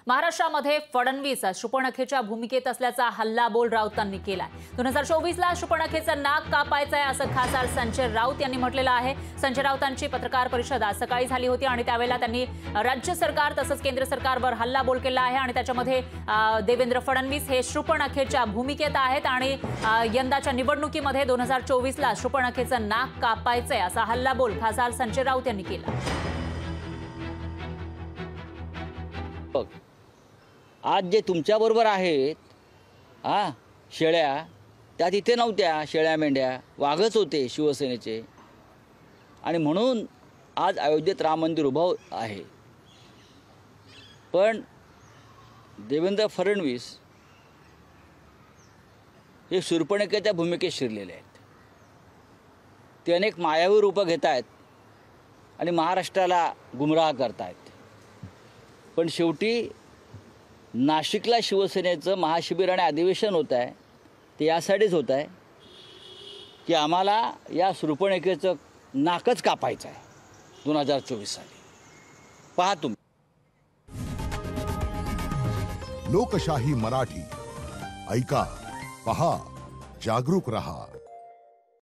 महाराष्ट्रामध्ये फडणवीस शृपणखेच्या भूमिकेत असल्याचा हल्लाबोल राऊतांनी केलाय। 2024ला शृपणखेचं नाक कापायचंय असं खासदार संजय राऊत यांनी म्हटलेलं आहे। संजय राऊतांची पत्रकार परिषद आज सकाळी झाली होती आणि त्यावेळेला त्यांनी राज्य सरकार तसंच केंद्र सरकारवर हल्लाबोल केला आहे आणि त्याच्यामध्ये देवेंद्र फडणवीस हे शृपणखेच्या भूमिकेत आहेत आणि यंदाच्या निवडणुकीमध्ये 2024ला शृपणखेचं नाक कापायचंय असा हल्लाबोल खासदार संजय राऊत यांनी केला। आज जे तुमच्या बरोबर आहेत शेळ्या त्या तिथे नव्हत्या, शेळ्या मेंढ्या वाघच होते शिवसेनेचे आणि म्हणून आज अयोध्येत राम मंदिर उभं आहे। पण देवेंद्र फडणवीस हे शूर्पणखेच्या भूमिकेत शिरलेले आहेत। ते अनेक मायावी रूपं घेत आहेत आणि महाराष्ट्राला गुमराह करतायत। पण शेवटी नाशिकला शिवसेनेचं महाशिबिर आणि अधिवेशन होत आहे ते यासाठीच होत आहे की आम्हाला या शृपणखेचं नाकच कापायचं आहे 2024 साली। पहा तुम्ही। लोकशाही मराठी ऐका, पहा, जागरूक रहा।